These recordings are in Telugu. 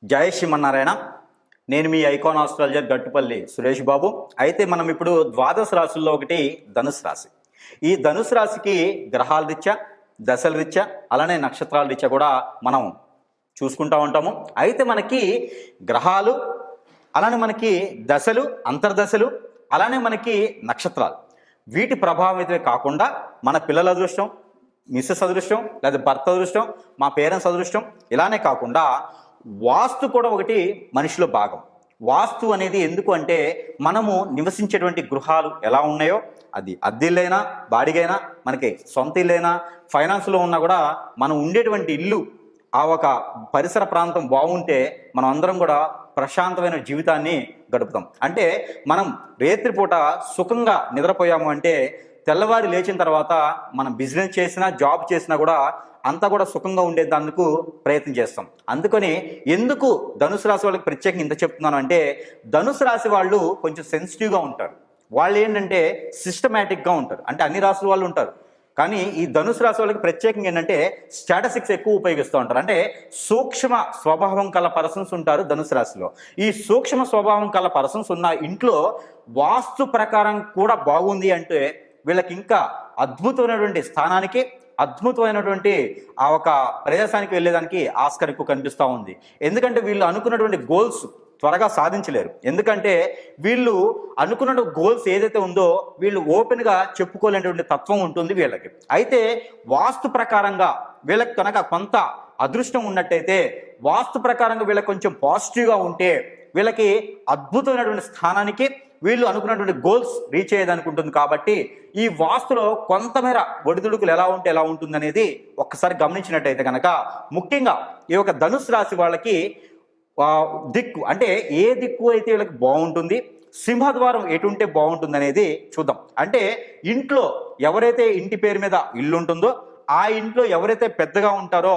జై శ్రీమన్నారాయణ. నేను మీ ఐకాన్ ఆస్ట్రాలజర్ గట్టుపల్లి సురేష్ బాబు. అయితే మనం ఇప్పుడు ద్వాదశ రాశుల్లో ఒకటి ధనుసు రాశి. ఈ ధనుసు రాశికి గ్రహాల రీత్యా, దశల రీత్యా, అలానే నక్షత్రాల రీత్యా కూడా మనం చూసుకుంటూ ఉంటాము. అయితే మనకి గ్రహాలు, అలానే మనకి దశలు, అంతర్దశలు, అలానే మనకి నక్షత్రాలు, వీటి ప్రభావితమే కాకుండా మన పిల్లల అదృష్టం, మిస్సెస్ అదృష్టం, లేదా భర్త అదృష్టం, మా పేరెంట్స్ అదృష్టం, ఇలానే కాకుండా వాస్తు కూడా ఒకటి మనిషిలో భాగం. వాస్తు అనేది ఎందుకు అంటే మనము నివసించేటువంటి గృహాలు ఎలా ఉన్నాయో, అది అద్దెల్లైనా బాడిగైనా, మనకి సొంత ఇల్లైనా, ఫైనాన్స్లో ఉన్నా కూడా మనం ఉండేటువంటి ఇల్లు, ఆ ఒక పరిసర ప్రాంతం బాగుంటే మనం అందరం కూడా ప్రశాంతమైన జీవితాన్ని గడుపుతాం. అంటే మనం రేత్రిపూట సుఖంగా నిద్రపోయాము అంటే తెల్లవారి లేచిన తర్వాత మనం బిజినెస్ చేసినా, జాబ్ చేసినా కూడా అంతా కూడా సుఖంగా ఉండేందుకు ప్రయత్నం చేస్తాం. అందుకని ఎందుకు ధనుసు రాశి వాళ్ళకి ప్రత్యేకంగా ఇంత చెప్తున్నాను అంటే, ధనుసు రాశి వాళ్ళు కొంచెం సెన్సిటివ్గా ఉంటారు. వాళ్ళు ఏంటంటే సిస్టమేటిక్గా ఉంటారు. అంటే అన్ని రాశుల వాళ్ళు ఉంటారు, కానీ ఈ ధనుసు రాశి వాళ్ళకి ప్రత్యేకంగా ఏంటంటే స్టాటిస్టిక్స్ ఎక్కువ ఉపయోగిస్తూ ఉంటారు. అంటే సూక్ష్మ స్వభావం కల పర్సన్స్ ఉంటారు ధనుసు రాశిలో. ఈ సూక్ష్మ స్వభావం కల పర్సన్స్ ఉన్న ఇంట్లో వాస్తు ప్రకారం కూడా బాగుంది అంటే వీళ్ళకి ఇంకా అద్భుతమైనటువంటి స్థానానికి, అద్భుతమైనటువంటి ఆ ఒక ప్రదేశానికి వెళ్ళేదానికి ఆస్కారం ఎక్కువ కనిపిస్తూ ఉంది. ఎందుకంటే వీళ్ళు అనుకున్నటువంటి గోల్స్ త్వరగా సాధించలేరు. ఎందుకంటే వీళ్ళు అనుకున్న గోల్స్ ఏదైతే ఉందో వీళ్ళు ఓపెన్గా చెప్పుకోలేనటువంటి తత్వం ఉంటుంది వీళ్ళకి. అయితే వాస్తు ప్రకారంగా వీళ్ళకి కనుక కొంత అదృష్టం ఉన్నట్టయితే, వాస్తు ప్రకారంగా వీళ్ళకి కొంచెం పాజిటివ్గా ఉంటే వీళ్ళకి అద్భుతమైనటువంటి స్థానానికి, వీళ్ళు అనుకున్నటువంటి గోల్స్ రీచ్ అయ్యేదానికి ఉంటుంది. కాబట్టి ఈ వాస్తులో కొంతమేర ఒడిదుడుకులు ఎలా ఉంటే ఎలా ఉంటుంది అనేది ఒక్కసారి గమనించినట్టయితే కనుక, ముఖ్యంగా ఈ యొక్క ధనుసు రాశి వాళ్ళకి దిక్కు, అంటే ఏ దిక్కు అయితే వీళ్ళకి బాగుంటుంది, సింహద్వారం ఎటుంటే బాగుంటుంది అనేది చూద్దాం. అంటే ఇంట్లో ఎవరైతే ఇంటి పేరు మీద ఇల్లు ఉంటుందో ఆ ఇంట్లో ఎవరైతే పెద్దగా ఉంటారో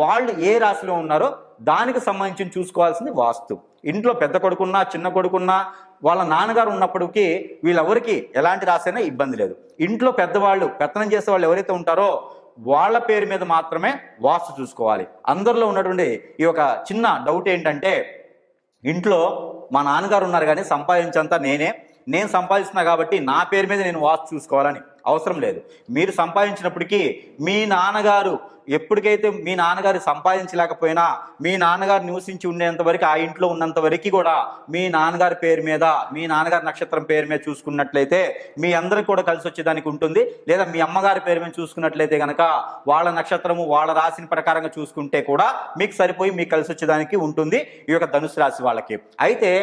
వాళ్ళు ఏ రాశిలో ఉన్నారో దానికి సంబంధించి చూసుకోవాల్సింది వాస్తు. ఇంట్లో పెద్ద కొడుకున్నా, చిన్న కొడుకున్నా, వాళ్ళ నాన్నగారు ఉన్నప్పటికీ వీళ్ళెవరికి ఎలాంటి రాశి అయినా ఇబ్బంది లేదు. ఇంట్లో పెద్దవాళ్ళు, పెత్తనం చేసే వాళ్ళు ఎవరైతే ఉంటారో వాళ్ళ పేరు మీద మాత్రమే వాస్తు చూసుకోవాలి. అందరిలో ఉన్నటువంటి ఈ ఒక చిన్న డౌట్ ఏంటంటే, ఇంట్లో మా నాన్నగారు ఉన్నారు కానీ సంపాదించంతా నేను సంపాదిస్తున్నా కాబట్టి నా పేరు మీద నేను వాస్తు చూసుకోవాలని అవసరం లేదు. మీరు సంపాదించినప్పటికీ మీ నాన్నగారు ఎప్పటికైతే మీ నాన్నగారు సంపాదించలేకపోయినా, మీ నాన్నగారు నివసించి ఉండేంత వరకు, ఆ ఇంట్లో ఉన్నంత వరకు కూడా మీ నాన్నగారి పేరు మీద, మీ నాన్నగారి నక్షత్రం పేరు మీద చూసుకున్నట్లయితే మీ అందరికి కూడా కలిసి వచ్చేదానికి ఉంటుంది. లేదా మీ అమ్మగారి పేరు మీద చూసుకున్నట్లయితే కనుక వాళ్ళ నక్షత్రము, వాళ్ళ రాశిని ప్రకారంగా చూసుకుంటే కూడా మీకు సరిపోయి మీకు కలిసి వచ్చేదానికి ఉంటుంది ఈ యొక్క ధనుసు రాశి వాళ్ళకి. అయితే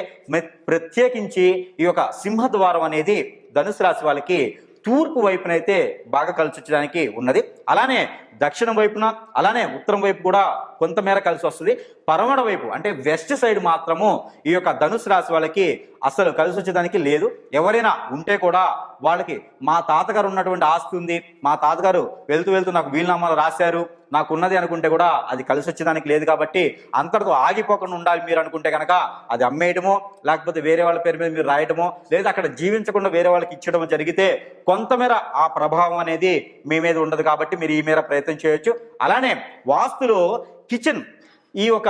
ప్రత్యేకించి ఈ యొక్క సింహద్వారం అనేది ధనుసు రాశి వాళ్ళకి తూర్పు వైపునైతే బాగా కలిసి వచ్చడానికి ఉన్నది. అలానే దక్షిణం వైపున, అలానే ఉత్తరం వైపు కూడా కొంతమేర కలిసి వస్తుంది. పడమర వైపు అంటే వెస్ట్ సైడ్ మాత్రము ఈ యొక్క ధనుసు రాశి వాళ్ళకి అసలు కలిసి వచ్చేదానికి లేదు. ఎవరైనా ఉంటే కూడా వాళ్ళకి మా తాతగారు ఉన్నటువంటి ఆస్తి ఉంది, మా తాతగారు వెళ్తూ వెళ్తూ నాకు వీలునామాలు రాశారు, నాకు ఉన్నది అనుకుంటే కూడా అది కలిసి వచ్చేదానికి లేదు. కాబట్టి అంతటితో ఆగిపోకుండా ఉండాలి మీరు అనుకుంటే కనుక అది అమ్మేయటమో, లేకపోతే వేరే వాళ్ళ పేరు మీద మీరు రాయటమో, లేదా అక్కడ జీవించకుండా వేరే వాళ్ళకి ఇచ్చడమో జరిగితే కొంతమేర ఆ ప్రభావం అనేది మీ మీద ఉండదు. కాబట్టి మీరు ఈ మేర ప్రయత్నం చేయొచ్చు. అలానే వాస్తులో కిచెన్, ఈ యొక్క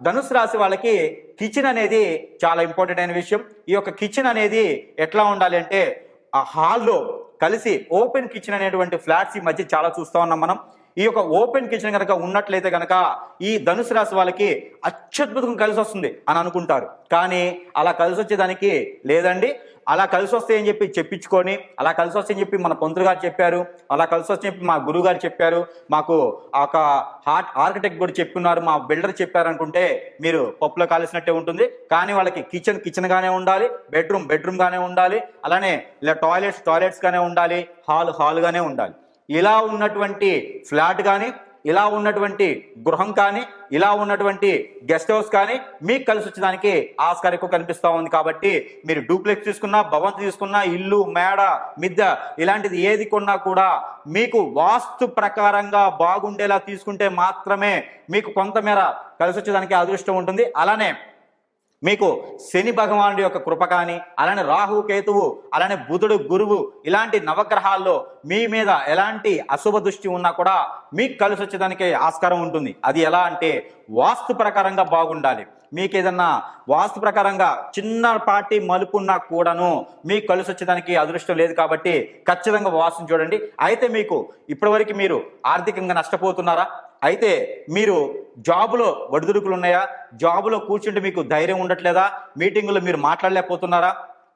ధనుసు రాశి వాళ్ళకి కిచెన్ అనేది చాలా ఇంపార్టెంట్ అయిన విషయం. ఈ యొక్క కిచెన్ అనేది ఎట్లా ఉండాలి అంటే, ఆ హాల్లో కలిసి ఓపెన్ కిచెన్ అనేటువంటి ఫ్లాట్స్ ఈ మధ్య చాలా చూస్తూ ఉన్నాం మనం. ఈ యొక్క ఓపెన్ కిచెన్ కనుక ఉన్నట్లయితే కనుక ఈ ధనుసు రాశి వాళ్ళకి అత్యద్భుతంగా కలిసి వస్తుంది అని అనుకుంటారు. కానీ అలా కలిసి వచ్చేదానికి లేదండి. అలా కలిసి వస్తాయని చెప్పి చెప్పించుకొని, అలా కలిసి వస్తాయని చెప్పి మన పంతులు గారు చెప్పారు, అలా కలిసి వస్తాయని చెప్పి మా గురువు గారు చెప్పారు, మాకు ఒక ఆర్కిటెక్ట్ కూడా చెప్పున్నారు, మా బిల్డర్ చెప్పారు అనుకుంటే మీరు పప్పులో కాల్సినట్టే ఉంటుంది. కానీ వాళ్ళకి కిచెన్ గానే ఉండాలి, బెడ్రూమ్ గానే ఉండాలి, అలానే ఇలా టాయిలెట్స్ గానే ఉండాలి, హాల్ గానే ఉండాలి. ఇలా ఉన్నటువంటి ఫ్లాట్ కానీ, ఇలా ఉన్నటువంటి గృహం కానీ, ఇలా ఉన్నటువంటి గెస్ట్ హౌస్ కానీ మీకు కలిసి వచ్చేదానికి ఆస్కారం ఎక్కువ కనిపిస్తూ ఉంది. కాబట్టి మీరు డూప్లెక్స్ తీసుకున్నా, భవంతి తీసుకున్నా, ఇల్లు, మేడ, మిద్దె ఇలాంటిది ఏది కొన్నా కూడా మీకు వాస్తు ప్రకారంగా బాగుండేలా తీసుకుంటే మాత్రమే మీకు కొంతమేర కలిసి వచ్చేదానికి అదృష్టం ఉంటుంది. అలానే మీకు శని భగవానుడి యొక్క కృప కానీ, అలానే రాహు కేతువు, అలానే బుధుడు గురువు ఇలాంటి నవగ్రహాల్లో మీ మీద ఎలాంటి అశుభ దృష్టి ఉన్నా కూడా మీకు కలిసి వచ్చేదానికి ఆస్కారం ఉంటుంది. అది ఎలా అంటే వాస్తు ప్రకారంగా బాగుండాలి. మీకు ఏదన్నా వాస్తు ప్రకారంగా చిన్నపాటి మలుపు ఉన్నా కూడాను మీకు కలిసి వచ్చేదానికి అదృష్టం లేదు కాబట్టి ఖచ్చితంగా వాస్తుని చూడండి. అయితే మీకు ఇప్పటివరకు మీరు ఆర్థికంగా నష్టపోతున్నారా? అయితే మీరు జాబులో ఒడిదుడుకులు ఉన్నాయా? జాబులో కూర్చుంటే మీకు ధైర్యం ఉండట్లేదా? మీటింగులో మీరు మాట్లాడలేకపోతున్నారా?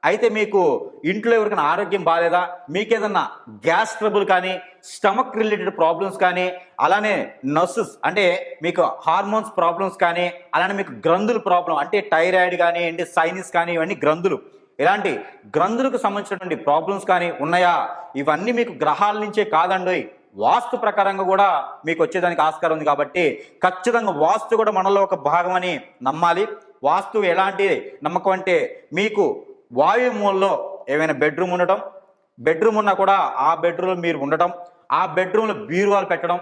అయితే మీకు ఇంట్లో ఎవరికైనా ఆరోగ్యం బాగాలేదా? మీకేదన్నా గ్యాస్ ట్రబుల్ కానీ, స్టమక్ రిలేటెడ్ ప్రాబ్లమ్స్ కానీ, అలానే నర్సెస్ అంటే మీకు హార్మోన్స్ ప్రాబ్లమ్స్ కానీ, అలానే మీకు గ్రంథుల ప్రాబ్లం అంటే థైరాయిడ్ కానివ్వండి, సైనస్ కానీ, ఇవన్నీ గ్రంథులు, ఇలాంటి గ్రంథులకు సంబంధించినటువంటి ప్రాబ్లమ్స్ కానీ ఉన్నాయా? ఇవన్నీ మీకు గ్రహాల నుంచే కాదండి, వాస్తు ప్రకారంగా కూడా మీకు వచ్చేదానికి ఆస్కారం ఉంది. కాబట్టి ఖచ్చితంగా వాస్తు కూడా మనలో ఒక భాగం అని నమ్మాలి. వాస్తు ఎలాంటి నమ్మకం అంటే మీకు వాయుమూలలో ఏమైనా బెడ్రూమ్ ఉండటం, బెడ్రూమ్ ఉన్నా కూడా ఆ బెడ్రూమ్లో మీరు ఉండటం, ఆ బెడ్రూమ్లో బీరువాలు పెట్టడం,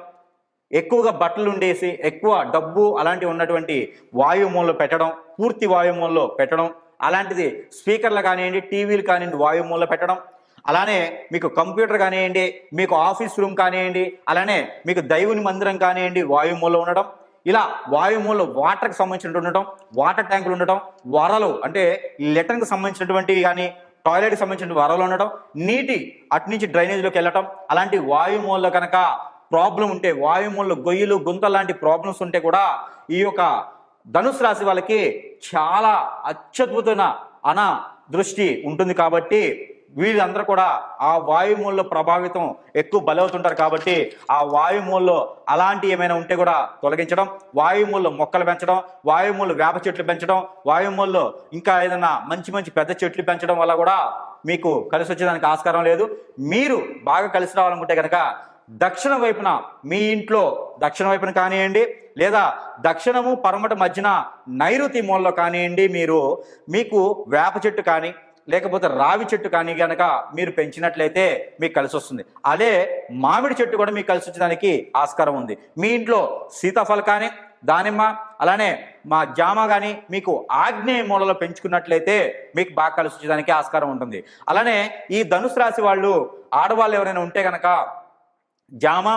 ఎక్కువగా బట్టలు ఉండేసి ఎక్కువ డబ్బు అలాంటివి ఉన్నటువంటి వాయుమూలలో పెట్టడం, పూర్తి వాయుమూలలో పెట్టడం, అలాంటిది స్పీకర్లు కానివ్వండి, టీవీలు కానివ్వండి వాయుమూలలో పెట్టడం, అలానే మీకు కంప్యూటర్ కానివ్వండి, మీకు ఆఫీస్ రూమ్ కానివ్వండి, అలానే మీకు దైవుని మందిరం కానివ్వండి వాయుమూలలో ఉండడం, ఇలా వాయుమూలలో వాటర్కి సంబంధించినట్టు ఉండటం, వాటర్ ట్యాంకులు ఉండటం, వరలు అంటే లెటర్కి సంబంధించినటువంటివి కానీ, టాయిలెట్కి సంబంధించిన వరలు ఉండటం, నీటి అటు నుంచి డ్రైనేజ్లోకి వెళ్ళటం, అలాంటి వాయుమూలలో కనుక ప్రాబ్లం ఉంటే, వాయుమూలలో గొయ్యలు గుంతలు లాంటి ప్రాబ్లమ్స్ ఉంటే కూడా ఈ యొక్క ధనుసు రాశి వాళ్ళకి చాలా అత్యద్భుతమైన దృష్టి ఉంటుంది. కాబట్టి వీళ్ళందరూ కూడా ఆ వాయుమూలలో ప్రభావితం ఎక్కువ బలవుతుంటారు. కాబట్టి ఆ వాయుమూలలో అలాంటి ఏమైనా ఉంటే కూడా తొలగించడం, వాయుమూలలో మొక్కలు పెంచడం, వాయుమూలలో వేప చెట్లు పెంచడం, వాయుమూలలో ఇంకా ఏదైనా మంచి మంచి పెద్ద చెట్లు పెంచడం వల్ల కూడా మీకు కలిసి వచ్చేదానికి ఆస్కారం లేదు. మీరు బాగా కలిసి రావాలనుకుంటే కనుక దక్షిణ వైపున, మీ ఇంట్లో దక్షిణ వైపున కానివ్వండి, లేదా దక్షిణము పడమట మధ్యన నైరుతి మూలలో కానివ్వండి, మీకు వేప చెట్టు కానీ లేకపోతే రావి చెట్టు కానీ కనుక మీరు పెంచినట్లయితే మీకు కలిసి వస్తుంది. అదే మామిడి చెట్టు కూడా మీకు కలిసి వచ్చేదానికి ఆస్కారం ఉంది. మీ ఇంట్లో సీతాఫలం కానీ, దానిమ్మ, అలానే మా జామ కానీ మీకు ఆగ్నేయ మూలలో పెంచుకున్నట్లయితే మీకు బాగా కలిసి వచ్చేదానికి ఆస్కారం ఉంటుంది. అలానే ఈ ధనుసు రాశి వాళ్ళు ఆడవాళ్ళు ఎవరైనా ఉంటే కనుక జామ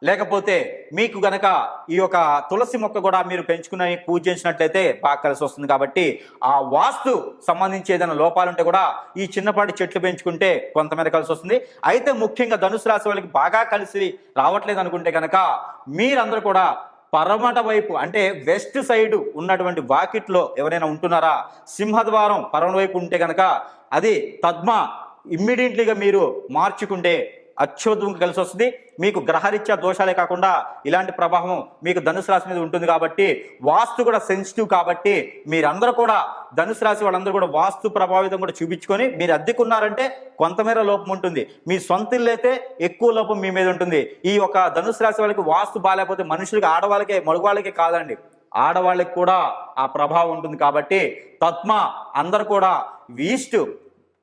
లేకపోతే మీకు గనక ఈ యొక్క తులసి మొక్క కూడా మీరు పెంచుకుని పూజించినట్లయితే బాగా కలిసి వస్తుంది. కాబట్టి ఆ వాస్తు సంబంధించి ఏదైనా లోపాలుంటే కూడా ఈ చిన్నపాటి చెట్లు పెంచుకుంటే కొంతమేర కలిసి వస్తుంది. అయితే ముఖ్యంగా ధనుసు రాశి వాళ్ళకి బాగా కలిసి రావట్లేదు అనుకుంటే కనుక మీరందరూ కూడా పరమట వైపు అంటే వెస్ట్ సైడ్ ఉన్నటువంటి వాకిట్లో ఎవరైనా ఉంటున్నారా? సింహద్వారం పరమట వైపు ఉంటే కనుక అది పద్మ ఇమ్మీడియట్లీగా మీరు మార్చుకుంటే అత్యద్భుతంగా కలిసి వస్తుంది. మీకు గ్రహరీత్యా దోషాలే కాకుండా ఇలాంటి ప్రభావం మీకు ధనుసు రాశి మీద ఉంటుంది. కాబట్టి వాస్తు కూడా సెన్సిటివ్. కాబట్టి మీరందరూ కూడా ధనుసు రాశి వాళ్ళందరూ కూడా వాస్తు ప్రభావితం కూడా చూపించుకొని మీరు అద్దెకున్నారంటే కొంతమేర లోపం ఉంటుంది. మీ సొంత ఇల్లు అయితే ఎక్కువ లోపం మీ మీద ఉంటుంది. ఈ యొక్క ధనుసు రాశి వాళ్ళకి వాస్తు బాగాలేకపోతే మనుషులకి, ఆడవాళ్ళకే, మగవాళ్ళకే కాదండి, ఆడవాళ్ళకి కూడా ఆ ప్రభావం ఉంటుంది. కాబట్టి తత్మ అందరూ కూడా ఈస్ట్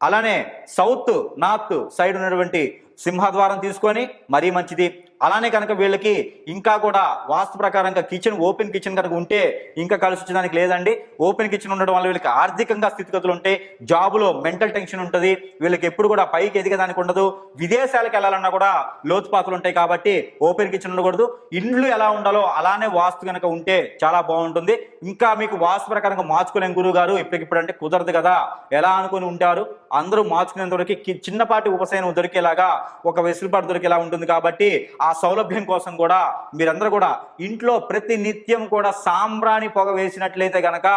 అలానే సౌత్ నార్త్ సైడ్ ఉన్నటువంటి సింహద్వారం తీసుకొని మరీ మంచిది. అలానే కనుక వీళ్ళకి ఇంకా కూడా వాస్తు ప్రకారంగా కిచెన్, ఓపెన్ కిచెన్ కనుక ఉంటే ఇంకా కలిసి వచ్చేదానికి లేదండి. ఓపెన్ కిచెన్ ఉండడం వల్ల వీళ్ళకి ఆర్థికంగా స్థితిగతులు ఉంటాయి, జాబులో మెంటల్ టెన్షన్ ఉంటుంది, వీళ్ళకి ఎప్పుడు కూడా పైకి ఎదిగేదానికి ఉండదు, విదేశాలకు వెళ్ళాలన్నా కూడా లోతుపాతులు ఉంటాయి. కాబట్టి ఓపెన్ కిచెన్ ఉండకూడదు. ఇండ్లు ఎలా ఉండాలో అలానే వాస్తు కనుక ఉంటే చాలా బాగుంటుంది. ఇంకా మీకు వాస్తు ప్రకారంగా మార్చుకోలేం గురువు గారు ఇప్పటికిప్పుడు అంటే కుదరదు కదా, ఎలా అనుకుని ఉంటారు? అందరూ మార్చుకునేంత వరకు చిన్నపాటి ఉపశమనం దొరికేలాగా, ఒక వెసులుబాటు దొరికేలా ఉంటుంది. కాబట్టి ఆ సౌలభ్యం కోసం కూడా మీరందరూ కూడా ఇంట్లో ప్రతి నిత్యం కూడా సాంబ్రాణి పొగ వేసినట్లయితే కనుక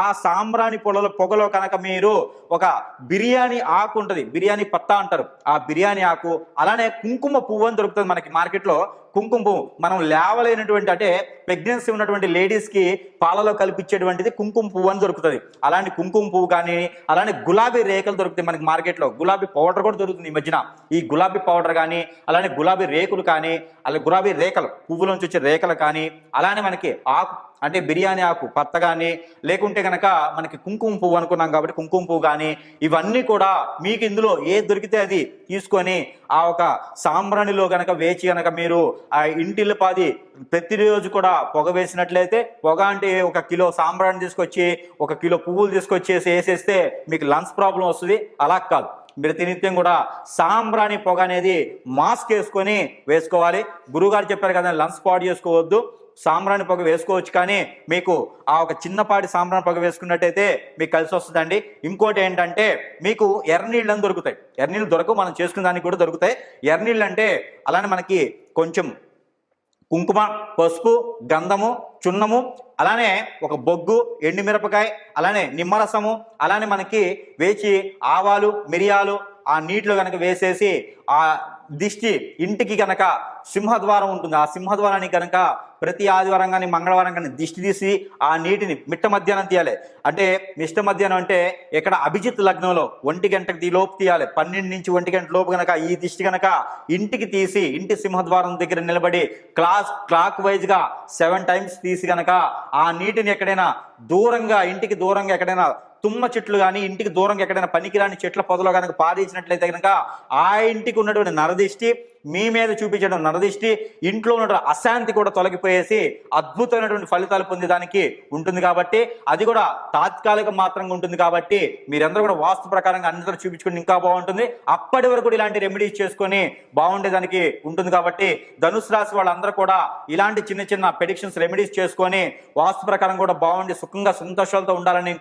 ఆ సాంబ్రాణి పొగలో కనుక మీరు ఒక బిర్యానీ ఆకు ఉంటుంది, బిర్యానీ పత్తా అంటారు, ఆ బిర్యానీ ఆకు, అలానే కుంకుమ పువ్వు అని దొరుకుతుంది మనకి మార్కెట్లో. కుంకుమ పువ్వు మనం లేవలేనటువంటి అంటే ప్రెగ్నెన్సీ ఉన్నటువంటి లేడీస్కి పాలలో కల్పించేటువంటిది కుంకుమ పువ్వు అని దొరుకుతుంది. అలాంటి కుంకుమ పువ్వు కానీ, అలానే గులాబీ రేఖలు దొరుకుతాయి మనకి మార్కెట్లో. గులాబీ పౌడర్ కూడా దొరుకుతుంది ఈ మధ్యన. ఈ గులాబీ పౌడర్ కానీ, అలానే గులాబీ రేకులు కానీ, అలాగే గులాబీ రేఖలు, పువ్వులోంచి వచ్చే రేఖలు కానీ, అలానే మనకి ఆకు అంటే బిర్యానీ ఆకు పత్త కానీ, లేకుంటే కనుక మనకి కుంకుమ పువ్వు అనుకున్నాం కాబట్టి కుంకుమ పువ్వు కానీ, ఇవన్నీ కూడా మీకు ఇందులో ఏది దొరికితే అది తీసుకొని ఆ ఒక సాంబ్రాణిలో కనుక వేచి కనుక మీరు ఆ ఇంటిల్లి పాది ప్రతిరోజు కూడా పొగ వేసినట్లయితే, పొగ అంటే 1 కిలో సాంబ్రాణి తీసుకొచ్చి 1 కిలో పువ్వులు తీసుకొచ్చేసి వేసేస్తే మీకు లంగ్స్ ప్రాబ్లం వస్తుంది. అలా కాదు, మీరు నిత్యం కూడా సాంబ్రాణి పొగ అనేది మాస్క్ వేసుకొని వేసుకోవాలి. గురువుగారు చెప్పారు కదా, లంగ్స్ పాడు చేసుకోవద్దు. సాంబ్రాణి పొగ వేసుకోవచ్చు, కానీ మీకు ఆ ఒక చిన్నపాటి సాంబ్రాణి పొగ వేసుకున్నట్టయితే మీకు కలిసి వస్తుందండి. ఇంకోటి ఏంటంటే మీకు ఎర్రనీళ్ళు అని దొరుకుతాయి. ఎర్రనీళ్ళు దొరకవు, మనం చేసుకునే దానికి కూడా దొరుకుతాయి. ఎర్రనీళ్ళు అంటే అలానే మనకి కొంచెం కుంకుమ, పసుపు, గంధము, చున్నము, అలానే ఒక బొగ్గు, ఎండుమిరపకాయ, అలానే నిమ్మరసము, అలానే మనకి వేచి ఆవాలు, మిరియాలు ఆ నీటిలో కనుక వేసేసి ఆ దిష్టి ఇంటికి కనుక సింహద్వారం ఉంటుంది, ఆ సింహద్వారానికి కనుక ప్రతి ఆదివారం కానీ మంగళవారం కానీ దిష్టి తీసి ఆ నీటిని మిట్ట మధ్యాహ్నం తీయాలి. అంటే మిట్ట మధ్యాహ్నం అంటే ఇక్కడ అభిజిత్ లగ్నంలో 1 గంటకి లోపు తీయాలి. 12 నుంచి 1 గంట లోపు కనుక ఈ దిష్టి కనుక ఇంటికి తీసి ఇంటి సింహద్వారం దగ్గర నిలబడి క్లాక్ వైజ్ గా 7 టైమ్స్ తీసి కనుక ఆ నీటిని ఎక్కడైనా దూరంగా, ఇంటికి దూరంగా ఎక్కడైనా తుమ్మ చెట్లు కానీ ఇంటికి దూరంగా ఎక్కడైనా పనికిరాని చెట్ల పొదలో కనుక పారేసినట్లయితే కనుక ఆ ఇంటికి ఉన్నటువంటి నరదిష్టి, మీ మీద చూపించడం నరదిష్టి, ఇంట్లో ఉన్న అశాంతి కూడా తొలగిపోయేసి అద్భుతమైనటువంటి ఫలితాలు పొందేదానికి ఉంటుంది. కాబట్టి అది కూడా తాత్కాలిక మాత్రంగా ఉంటుంది. కాబట్టి మీరందరూ కూడా వాస్తు ప్రకారంగా అందరూ చూపించుకుని ఇంకా బాగుంటుంది. అప్పటి వరకు కూడా ఇలాంటి రెమెడీస్ చేసుకొని బాగుండేదానికి ఉంటుంది. కాబట్టి ధనుసు రాశి వాళ్ళందరూ కూడా ఇలాంటి చిన్న చిన్న ప్రెడిక్షన్స్ రెమెడీస్ చేసుకొని వాస్తు ప్రకారం కూడా బాగుండి సుఖంగా సంతోషాలతో ఉండాలని